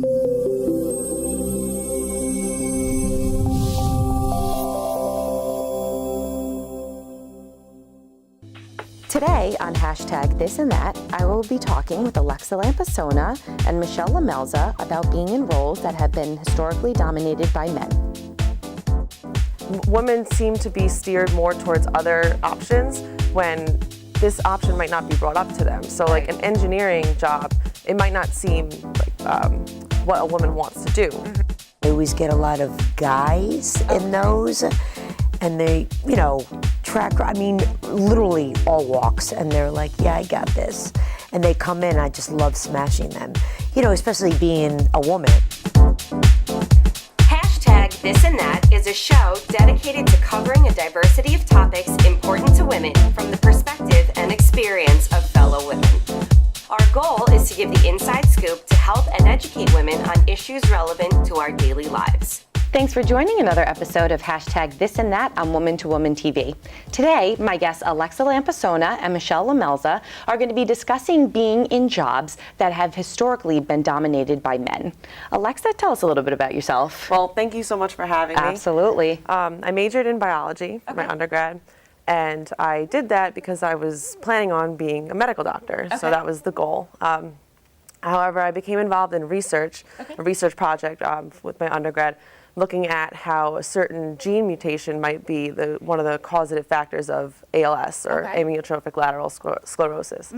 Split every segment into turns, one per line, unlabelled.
Today on Hashtag This and That, I will be talking with Alexa Lampasona and Michelle Lamelza about being in roles that have been historically dominated by men.
Women seem to be steered more towards other options when this option might not be brought up to them. So like an engineering job, it might not seem like what a woman wants to do.
I always get a lot of guys in those, and they, you know, literally all walks, and they're like, yeah, I got this. And they come in, I just love smashing them. You know, especially being a woman.
Hashtag This and That is a show dedicated to covering a diversity of topics important to women from the perspective and experience of fellow women. Our goal is to give the inside scoop to help and educate women on issues relevant to our daily lives.
Thanks for joining another episode of Hashtag This and That on Woman2WomanTV. Today, my guests Alexa Lampasona and Michelle Lamelza are going to be discussing being in jobs that have historically been dominated by men. Alexa, tell us a little bit about yourself.
Well, thank you so much for having me.
Absolutely.
I majored in biology for my undergrad, and I did that because I was planning on being a medical doctor, so that was the goal. However, I became involved in research, a research project with my undergrad, looking at how a certain gene mutation might be one of the causative factors of ALS, or amyotrophic lateral sclerosis.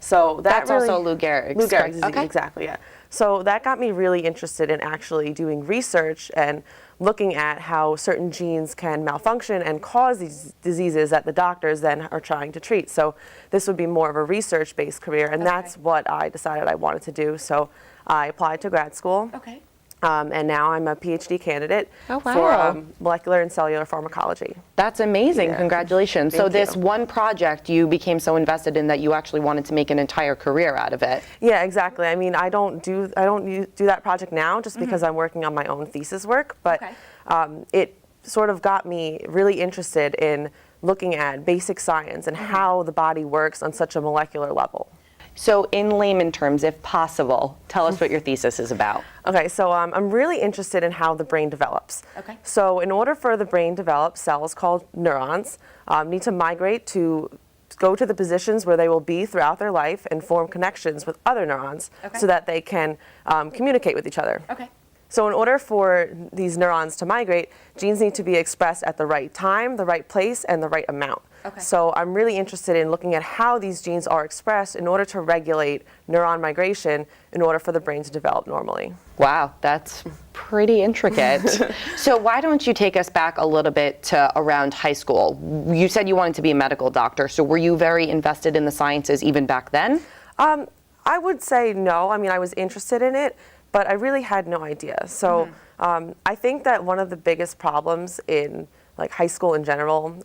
So
that's
really,
also Lou Gehrig's.
Lou Gehrig's disease, exactly, yeah. So that got me really interested in actually doing research and looking at how certain genes can malfunction and cause these diseases that the doctors then are trying to treat. So this would be more of a research-based career, and that's what I decided I wanted to do. So I applied to grad school. And now I'm a PhD candidate for molecular and cellular pharmacology.
That's amazing. Yeah. Congratulations.
Thank
so this
you.
one project you became so invested in that you actually wanted to make an entire career out of it.
Yeah, exactly. I mean, I don't do that project now just because I'm working on my own thesis work, but it sort of got me really interested in looking at basic science and how the body works on such a molecular level.
So in layman terms, if possible, tell us what your thesis is about.
Okay, so I'm really interested in how the brain develops. So in order for the brain to develop, cells called neurons need to migrate to go to the positions where they will be throughout their life and form connections with other neurons so that they can communicate with each other. So in order for these neurons to migrate, genes need to be expressed at the right time, the right place, and the right amount. So I'm really interested in looking at how these genes are expressed in order to regulate neuron migration in order for the brain to develop normally.
Wow, that's pretty intricate. So why don't you take us back a little bit to around high school? You said you wanted to be a medical doctor, so were you very invested in the sciences even back then?
I would say no. I mean, I was interested in it, but I really had no idea. So I think that one of the biggest problems in like high school in general,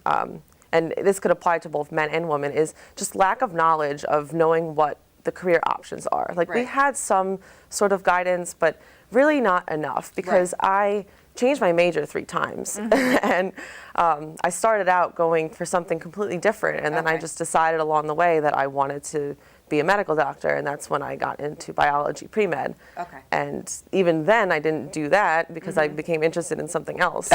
and this could apply to both men and women, is just lack of knowledge of knowing what the career options are. Like we had some sort of guidance, but really not enough, because I changed my major 3 times. And I started out going for something completely different, and then I just decided along the way that I wanted to be a medical doctor, and that's when I got into biology pre-med. And even then I didn't do that because I became interested in something else.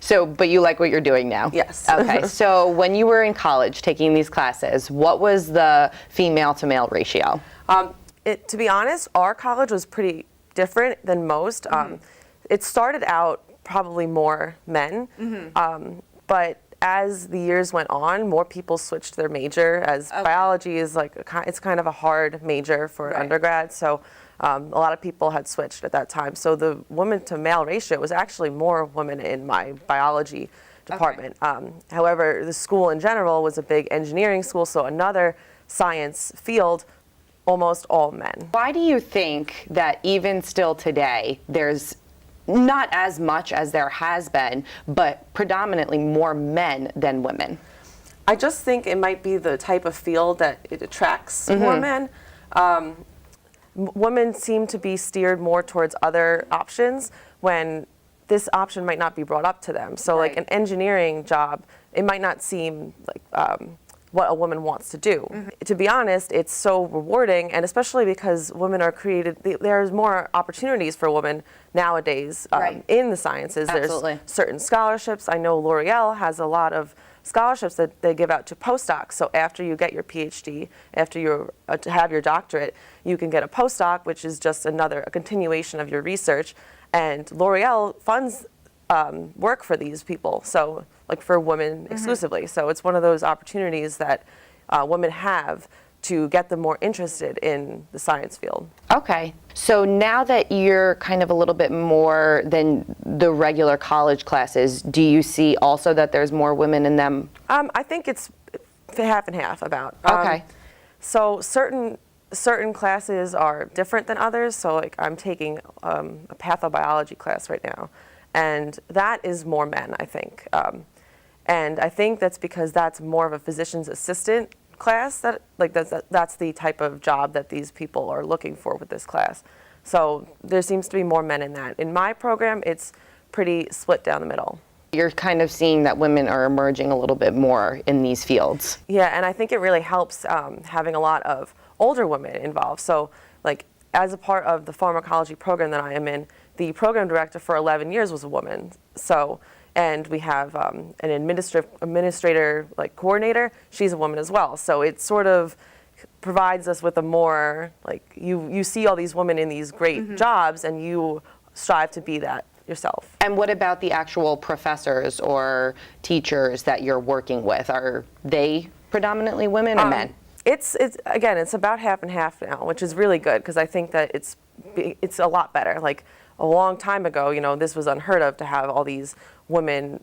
So.
But you like what you're doing now?
Yes.
So when you were in college taking these classes, what was the female to male ratio?
To be honest, our college was pretty different than most. It started out probably more men, but as the years went on, more people switched their major, as biology is like, it's kind of a hard major for an undergrad, so a lot of people had switched at that time. So the woman to male ratio was actually more women in my biology department. However, the school in general was a big engineering school, so another science field, almost all men.
Why do you think that even still today, there's not as much as there has been, but predominantly more men than women?
I just think it might be the type of field that it attracts more men. Women seem to be steered more towards other options when this option might not be brought up to them. So like an engineering job, it might not seem like what a woman wants to do. To be honest, it's so rewarding, and especially because women are created, there's more opportunities for women nowadays in the sciences.
Absolutely.
There's certain scholarships. I know L'Oreal has a lot of scholarships that they give out to postdocs. So after you get your PhD, after you have your doctorate, you can get a postdoc, which is just a continuation of your research. And L'Oreal funds work for these people, so like for women exclusively. So it's one of those opportunities that women have to get them more interested in the science field.
Okay. So now that you're kind of a little bit more than the regular college classes, do you see also that there's more women in them?
I think it's half and half about.
Okay.
So certain classes are different than others. So like I'm taking a pathobiology class right now, and that is more men, I think. And I think that's because that's more of a physician's assistant class, that's the type of job that these people are looking for with this class. So there seems to be more men in that. In my program, it's pretty split down the middle.
You're kind of seeing that women are emerging a little bit more in these fields.
Yeah, and I think it really helps having a lot of older women involved. So like as a part of the pharmacology program that I am in, the program director for 11 years was a woman. So, and we have an administrator, like coordinator, she's a woman as well. So it sort of provides us with a more, like, you see all these women in these great jobs, and you strive to be that yourself.
And what about the actual professors or teachers that you're working with? Are they predominantly women or men?
It's again, it's about half and half now, which is really good, because I think that it's a lot better. Like a long time ago, you know, this was unheard of to have all these women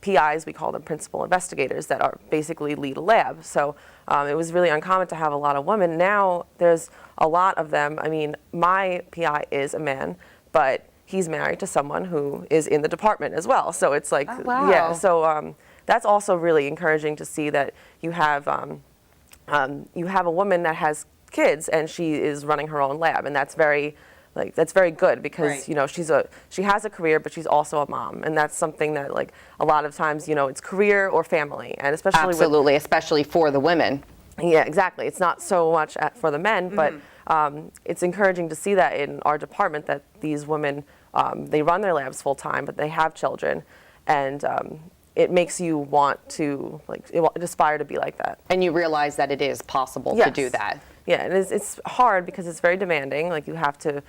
PIs, we call them principal investigators, that are basically lead a lab. So it was really uncommon to have a lot of women. Now there's a lot of them. I mean, my PI is a man, but he's married to someone who is in the department as well. So it's like,
oh, wow.
Yeah. So that's also really encouraging to see that you have a woman that has kids and she is running her own lab, and that's very good, because you know, she has a career, but she's also a mom, and that's something that, like, a lot of times, you know, it's career or family, and especially
especially for the women.
Yeah, exactly. It's not so much for the men, but it's encouraging to see that in our department, that these women, they run their labs full time, but they have children, and it makes you want to, like, aspire to be like that.
And you realize that it is possible to do that.
Yeah, and it's hard because it's very demanding. Like, you have to,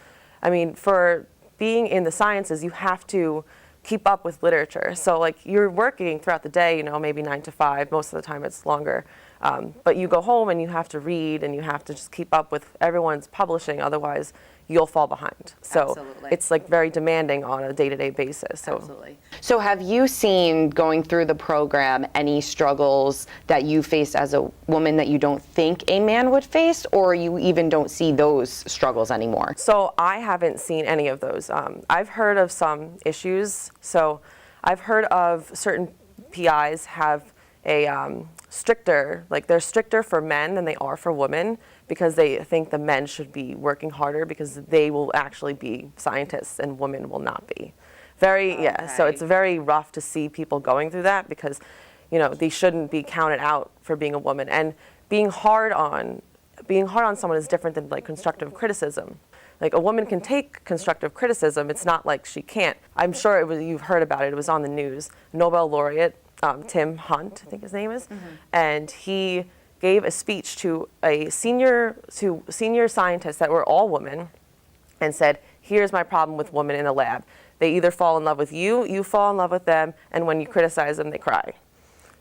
I mean, for being in the sciences, you have to keep up with literature. So, like, you're working throughout the day, you know, maybe 9 to 5. Most of the time it's longer. But you go home and you have to read, and you have to just keep up with everyone's publishing. Otherwise, you'll fall behind. So
Absolutely.
it's, like, very demanding on a day-to-day basis. So.
Absolutely. So have you seen, going through the program, any struggles that you faced as a woman that you don't think a man would face, or you even don't see those struggles anymore?
So I haven't seen any of those. I've heard of some issues. So I've heard of certain PIs have a stricter, like, they're stricter for men than they are for women, because they think the men should be working harder because they will actually be scientists and women will not be. Yeah, so it's very rough to see people going through that, because, you know, they shouldn't be counted out for being a woman. And being hard on someone is different than, like, constructive criticism. Like, a woman can take constructive criticism. It's not like she can't. I'm sure you've heard about it. It was on the news. Nobel laureate Tim Hunt, I think his name is, and he gave a speech to senior scientists that were all women, and said, "Here's my problem with women in a lab. They either fall in love with you, you fall in love with them, and when you criticize them, they cry."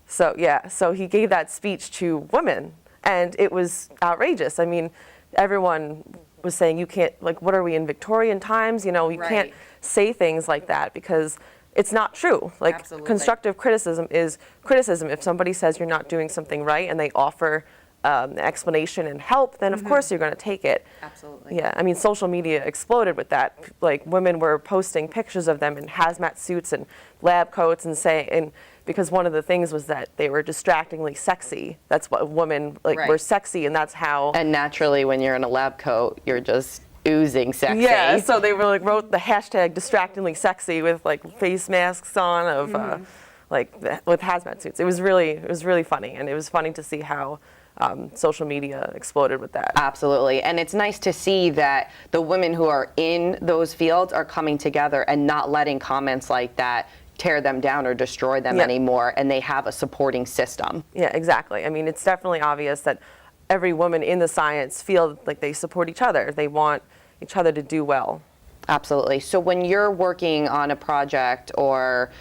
So yeah, so he gave that speech to women, and it was outrageous. I mean, everyone was saying, you can't, like, what are we in Victorian times? You know, you can't say things like that, because it's not true. Like,
Absolutely.
Constructive criticism is criticism. If somebody says you're not doing something right and they offer an explanation and help, then of course you're going to take it.
Absolutely.
Yeah, I mean, social media exploded with that. Like, women were posting pictures of them in hazmat suits and lab coats, and because one of the things was that they were distractingly sexy. That's what women, like, were sexy, and that's how.
And naturally, when you're in a lab coat, you're just oozing sexy.
Yeah, so they were, like, wrote the hashtag distractingly sexy with, like, face masks on of with hazmat suits. It was really funny, and it was funny to see how social media exploded with that.
Absolutely. And it's nice to see that the women who are in those fields are coming together and not letting comments like that tear them down or destroy them anymore, and they have a supporting system.
Yeah, exactly. I mean, it's definitely obvious that every woman in the science field, like, they support each other. They want each other to do well.
Absolutely. So when you're working on a project or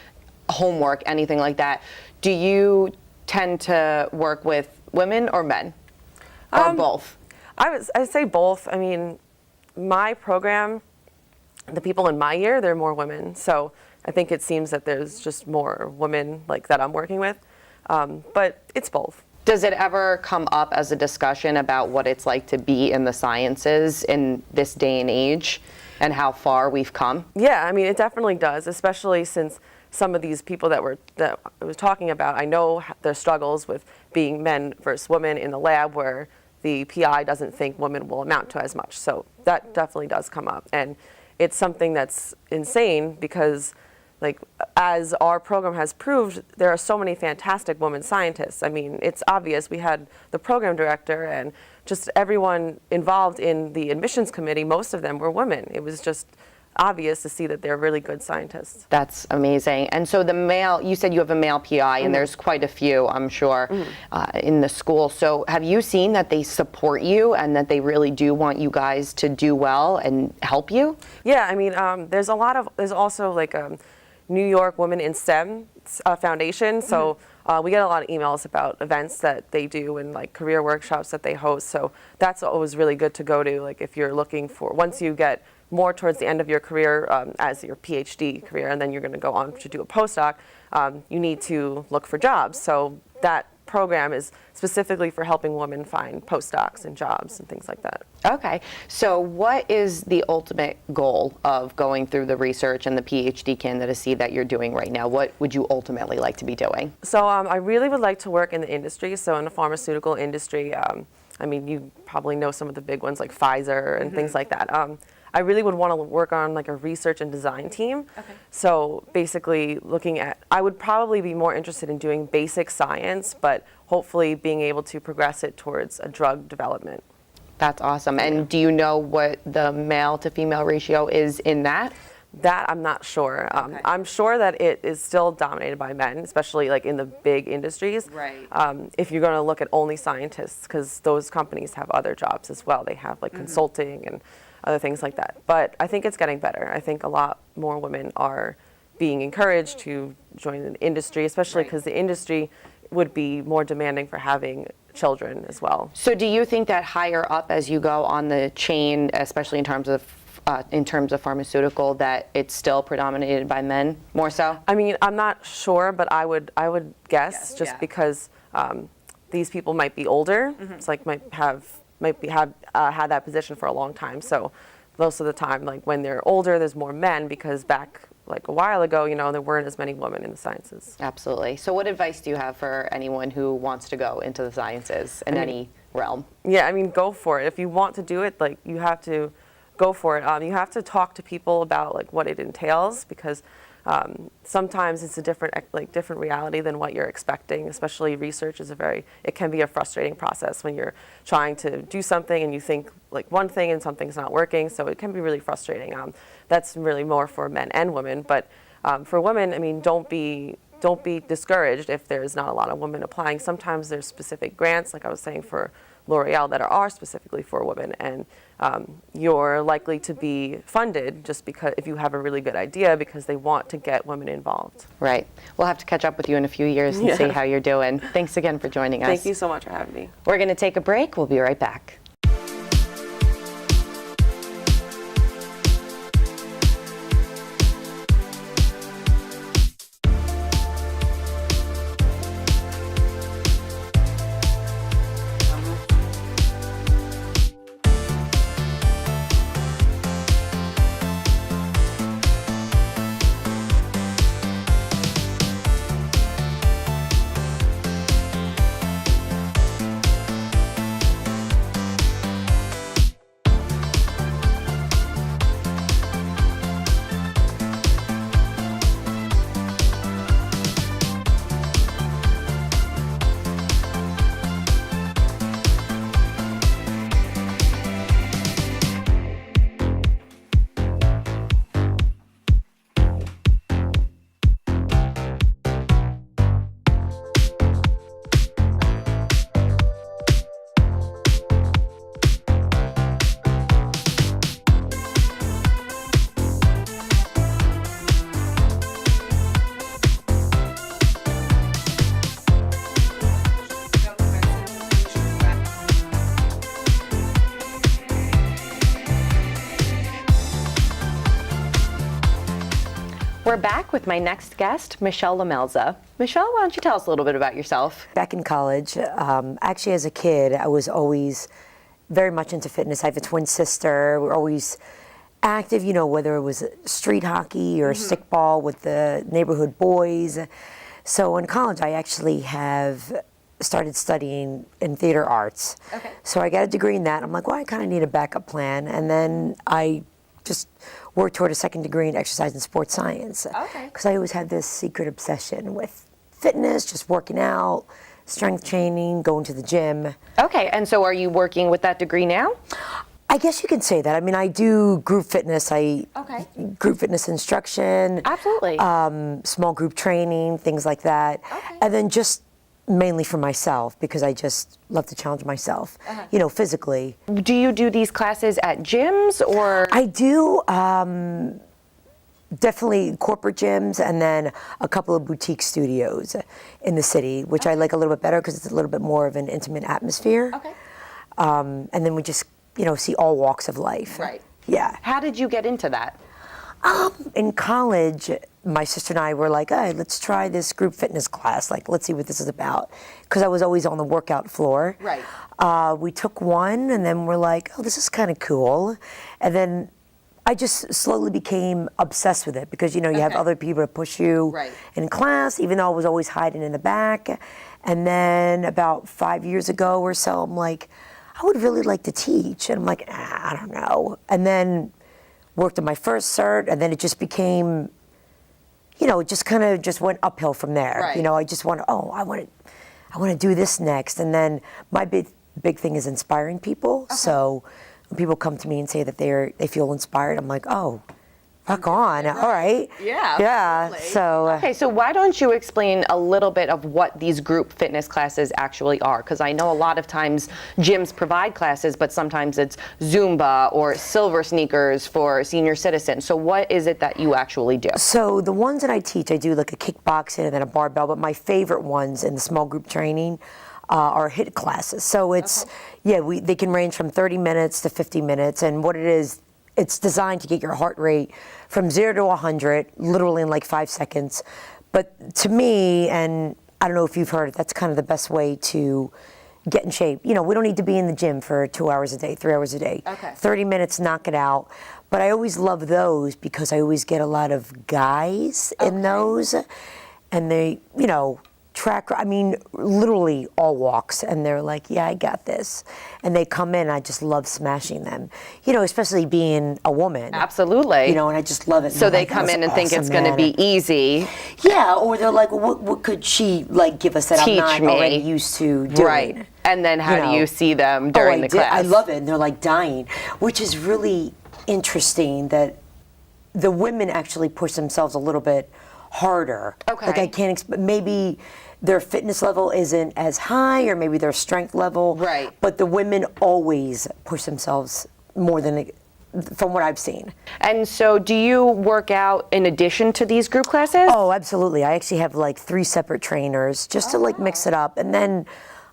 homework, anything like that, do you tend to work with women or men, or both?
I'd say both. I mean, my program, the people in my year, they're more women. So I think it seems that there's just more women like that I'm working with, but it's both.
Does it ever come up as a discussion about what it's like to be in the sciences in this day and age and how far we've come?
Yeah, I mean, it definitely does, especially since some of these people that I was talking about, I know their struggles with being men versus women in the lab where the PI doesn't think women will amount to as much. So that definitely does come up. And it's something that's insane because, like, as our program has proved, there are so many fantastic women scientists. I mean, it's obvious. We had the program director and just everyone involved in the admissions committee, most of them were women. It was just obvious to see that they're really good scientists.
That's amazing. And so the male, you said you have a male PI, and there's quite a few, I'm sure, in the school. So have you seen that they support you and that they really do want you guys to do well and help you?
Yeah, I mean, there's also like New York Women in STEM Foundation. So we get a lot of emails about events that they do and like career workshops that they host. So that's always really good to go to. Like if you're looking for, once you get more towards the end of your career as your PhD career, and then you're going to go on to do a postdoc, you need to look for jobs. So that program is specifically for helping women find postdocs and jobs and things like that.
Okay, so what is the ultimate goal of going through the research and the PhD candidacy that you're doing right now? What would you ultimately like to be doing?
So I really would like to work in the industry, so in the pharmaceutical industry. I mean, you probably know some of the big ones like Pfizer and things like that. I really would want to work on like a research and design team. Okay. So basically looking at, I would probably be more interested in doing basic science, but hopefully being able to progress it towards a drug development.
That's awesome. And do you know what the male to female ratio is in that?
That I'm not sure.
Okay.
I'm sure that it is still dominated by men, especially like in the big industries.
Right.
If you're going to look at only scientists, because those companies have other jobs as well. They have like consulting and other things like that. But I think it's getting better. I think a lot more women are being encouraged to join the industry, especially because the industry would be more demanding for having children as well.
So do you think that higher up as you go on the chain, especially in terms of pharmaceutical, that it's still predominated by men more so?
I mean, I'm not sure, but I would guess just because these people might be older. It's like might have had that position for a long time. So most of the time, like when they're older, there's more men because back like a while ago, you know, there weren't as many women in the sciences.
Absolutely. So what advice do you have for anyone who wants to go into the sciences in any realm?
Yeah, I mean, go for it. If you want to do it, like you have to go for it. You have to talk to people about like what it entails because sometimes it's a different reality than what you're expecting. Especially research is it can be a frustrating process when you're trying to do something and you think like one thing and something's not working. So it can be really frustrating. That's really more for men and women. But for women, I mean, don't be discouraged if there's not a lot of women applying. Sometimes there's specific grants, like I was saying for L'Oreal, that are specifically for women, and you're likely to be funded just because if you have a really good idea because they want to get women involved.
Right. We'll have to catch up with you in a few years and see how you're doing. Thanks again for joining us.
Thank you so much for having me.
We're going to take a break. We'll be right back. We're back with my next guest, Michelle LaMelza. Michelle, why don't you tell us a little bit about yourself?
Back in college, actually as a kid, I was always very much into fitness. I have a twin sister. We're always active, you know, whether it was street hockey or stickball with the neighborhood boys. So in college, I actually have started studying in theater arts.
Okay.
So I got a degree in that. I'm like, well, I kind of need a backup plan. And then I just worked toward a second degree in exercise and sports science.
Okay.
Because I always had this secret obsession with fitness, just working out, strength training, going to the gym.
Okay, and so are you working with that degree now?
I guess you can say that. I mean, I do group fitness.
Okay.
Group fitness instruction.
Absolutely.
Small group training, things like that.
Okay.
And then just mainly for myself because I just love to challenge myself, you know, physically.
Do you do these classes at gyms or?
I do definitely corporate gyms and then a couple of boutique studios in the city, which I like a little bit better because it's a little bit more of an intimate atmosphere.
Okay.
And then we just, you know, see all walks of life.
Right.
Yeah.
How did you get into that?
In college, my sister and I were like, hey, let's try this group fitness class. Like, let's see what this is about. Because I was always on the workout floor.
Right.
We took one, and then we're like, oh, this is kind of cool. And then I just slowly became obsessed with it because, you know, you have
Okay.
other people to push you
Right.
in class, even though I was always hiding in the back. And then about 5 years ago or so, I'm like, I would really like to teach. And I'm like, I don't know. And then worked on my first cert, and then it just became, you know, it just kind of just went uphill from there.
Right.
You know, I just want to, I want to do this next. And then my big thing is inspiring people. So when people come to me and say that they feel inspired, I'm like, oh, rock on. All right.
Yeah,
Yeah.
absolutely.
So.
Okay, so why don't you explain a little bit of what these group fitness classes actually are? Because I know a lot of times gyms provide classes, but sometimes it's Zumba or silver sneakers for senior citizens. So what is it that you actually do?
So the ones that I teach, I do like a kickboxing and then a barbell, but my favorite ones in the small group training are HIIT classes. So it's, they can range from 30 minutes to 50 minutes. And what it is, it's designed to get your heart rate from 0 to 100, literally in like 5 seconds. But to me, and I don't know if you've heard it, that's kind of the best way to get in shape. You know, we don't need to be in the gym for 2 hours a day, 3 hours a day.
Okay.
30 minutes, knock it out. But I always love those because I always get a lot of guys in those. And they, you know, literally all walks, and they're like, yeah, I got this. And they come in, I just love smashing them. You know, especially being a woman.
Absolutely.
You know, and I just love it.
So they come in and think it's going to be easy.
Yeah, or they're like, well, what could she, like, give us that I'm
Teach
not
me.
already used to doing?
Right. And then how
You
do
know.
you see them during the class?
I love it, and they're like dying, which is really interesting that the women actually push themselves a little bit harder.
Okay.
Like I can't, maybe their fitness level isn't as high, or maybe their strength level.
Right.
But the women always push themselves more than, from what I've seen.
And so do you work out in addition to these group classes?
Oh, absolutely. I actually have like 3 separate trainers just to like mix it up, and then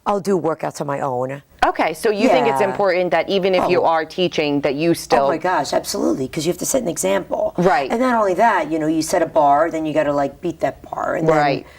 I'll do workouts on my own.
Okay, so you think it's
Yeah.
important that even if you are teaching, that you still...
Oh my gosh, absolutely, because you have to set an example.
Right.
And not only that, you know, you set a bar, then you got to like beat that bar. And
Right.
Then,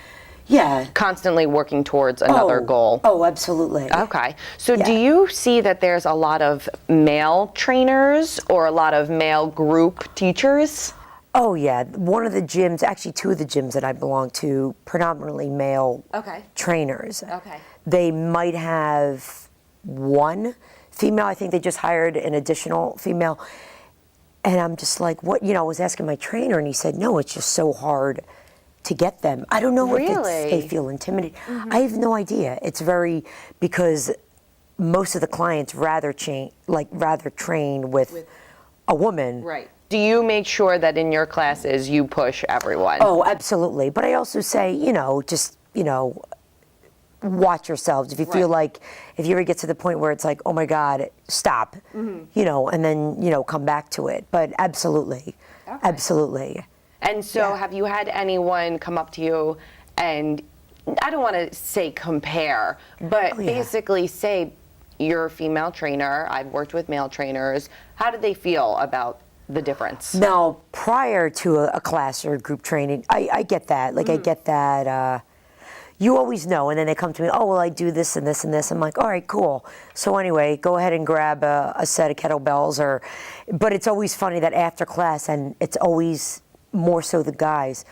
yeah.
constantly working towards another goal.
Oh, absolutely.
Okay. So do
Yeah.
you see that there's a lot of male trainers or a lot of male group teachers?
Oh, yeah. One of the gyms, actually 2 of the gyms that I belong to, predominantly male
Okay.
trainers.
Okay.
They might have 1 female. I think they just hired an additional female. And I'm just like, what? You know, I was asking my trainer, and he said, no, it's just so hard to get them. I don't know if
Really?
they feel intimidated. I have no idea. It's because most of the clients rather train with a woman.
Right. Do you make sure that in your classes you push everyone?
Oh, absolutely. But I also say, you know, just, you know, watch yourselves. If you feel like, if you ever get to the point where it's like, oh my God, stop, you know, and then, you know, come back to it. But absolutely, absolutely.
And so have you had anyone come up to you and, I don't want to say compare, but basically say, you're a female trainer, I've worked with male trainers. How did they feel about the difference?
Now, prior to a class or a group training, I get that. Like, I get that. You always know, and then they come to me, oh, well, I do this and this and this. I'm like, all right, cool. So anyway, go ahead and grab a set of kettlebells. But it's always funny that after class, and it's always more so the guys,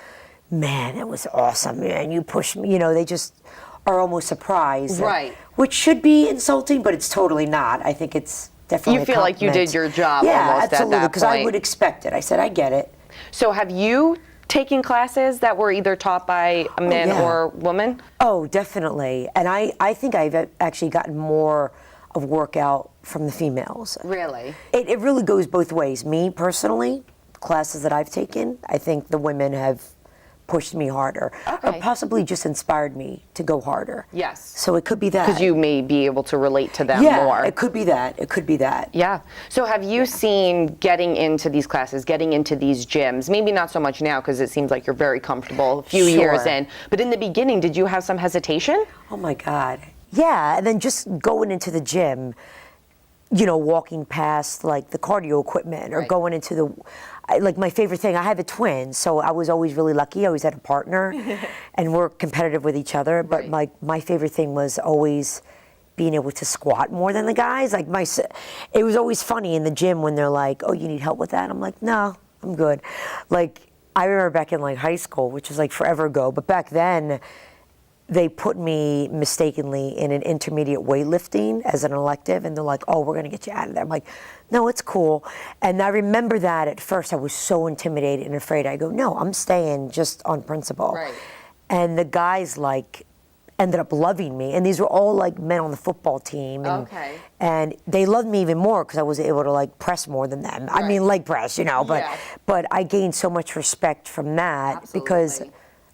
man, it was awesome, man. You pushed me. You know, they just are almost surprised.
Right.
Which should be insulting, but it's totally not. I think it's definitely
You feel like you did your job almost at that point.
Yeah, absolutely, because I would expect it. I said, I get it.
So have you taken classes that were either taught by a man or woman?
Oh, definitely. And I think I've actually gotten more of workout from the females.
Really?
It really goes both ways. Me, personally, classes that I've taken, I think the women have pushed me harder.
Okay.
Or possibly just inspired me to go harder.
Yes.
So it could be that.
Because you may be able to relate to them
yeah,
more.
it could be that. It could be that.
Yeah. So have you seen getting into these classes, getting into these gyms, maybe not so much now because it seems like you're very comfortable a few years in, but in the beginning, did you have some hesitation?
Oh my God. Yeah, and then just going into the gym, you know, walking past like the cardio equipment or going into the, like my favorite thing, I have a twin, so I was always really lucky. I always had a partner and we're competitive with each other. But my favorite thing was always being able to squat more than the guys. Like it was always funny in the gym when they're like, oh, you need help with that? I'm like, no, I'm good. Like I remember back in like high school, which was like forever ago, but back then, they put me mistakenly in an intermediate weightlifting as an elective, and they're like, oh, we're going to get you out of there. I'm like, no, it's cool. And I remember that at first I was so intimidated and afraid. I go, no, I'm staying just on principle.
Right.
And the guys like ended up loving me. And these were all like men on the football team. And, and they loved me even more because I was able to like press more than them. I mean, leg press, you know, but I gained so much respect from that because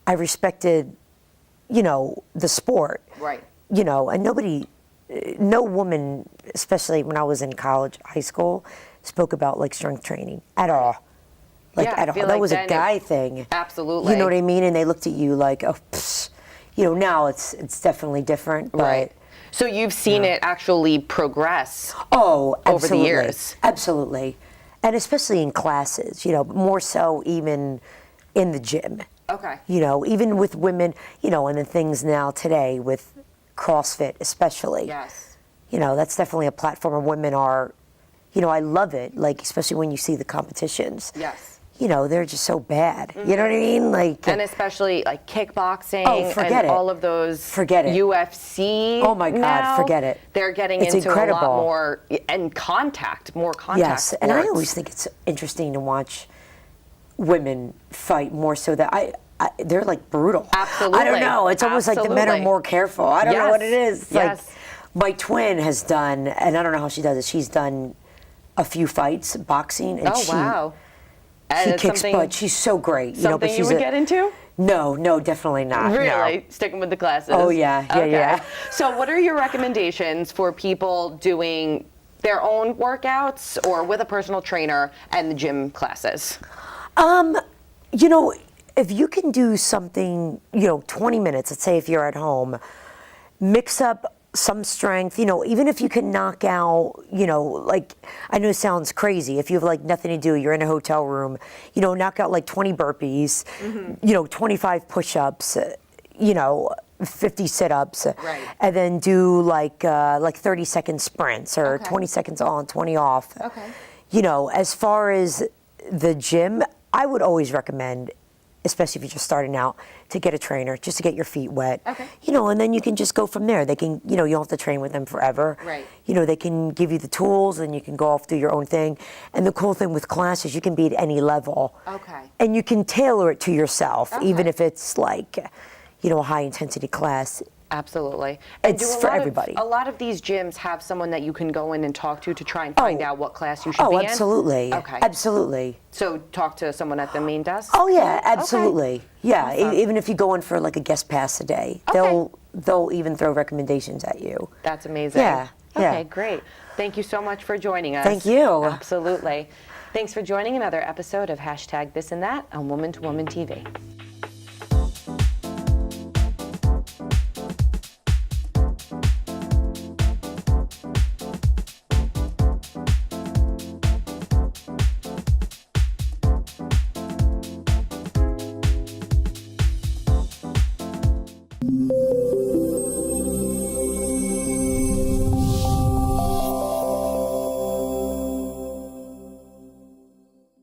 I respected, you know, the sport.
Right.
You know, and no woman, especially when I was in college, high school, spoke about like strength training at all. Like at all. That was a guy thing.
Absolutely.
You know what I mean? And they looked at you like, oh, pfft. You know, now it's definitely different. But,
So you've seen it actually progress
over
the years.
Absolutely. And especially in classes, you know, more so even in the gym.
Okay.
You know, even with women, you know, and the things now today with CrossFit especially.
Yes.
You know, that's definitely a platform where women are, you know, I love it, like, especially when you see the competitions.
Yes.
You know, they're just so bad. You know what I mean? Like,
and especially like kickboxing
and
all of those UFC.
Oh my God,
now,
forget it.
They're getting
It's
into
incredible.
a lot more and contact, more contact.
Yes,
sports.
and I always think it's interesting to watch women fight more so that they're like brutal.
Absolutely.
I don't know. It's almost like the men are more careful. I don't know what it is. Like my twin has done, and I don't know how she does it. She's done a few fights, boxing, and she kicks butt. She's so great. You know, but
you would get into?
No, definitely not.
Really?
No.
Sticking with the classes?
Oh, yeah.
So what are your recommendations for people doing their own workouts or with a personal trainer and the gym classes?
You know, if you can do something, you know, 20 minutes, let's say if you're at home, mix up some strength, you know, even if you can knock out, you know, like, I know it sounds crazy. If you have like nothing to do, you're in a hotel room, you know, knock out like 20 burpees, you know, 25 push-ups, you know, 50 sit-ups, and then do like 30-second sprints or 20 seconds on, 20 off. You know, as far as the gym, I would always recommend, especially if you're just starting out, to get a trainer just to get your feet wet. You know, and then you can just go from there. They can, you know, you don't have to train with them forever. You know, they can give you the tools and you can go off do your own thing. And the cool thing with classes, you can be at any level. And you can tailor it to yourself, even if it's like, you know, a high intensity class.
Absolutely.
It's for everybody.
A lot of these gyms have someone that you can go in and talk to try and find out what class you should be in?
Oh, absolutely. Absolutely.
So talk to someone at the main desk?
Oh, yeah, absolutely. Yeah, even if you go in for like a guest pass a day, they'll even throw recommendations at you.
That's amazing.
Yeah.
Okay, great. Thank you so much for joining us.
Thank you.
Absolutely. Thanks for joining another episode of #ThisAndThat on Woman2Woman TV.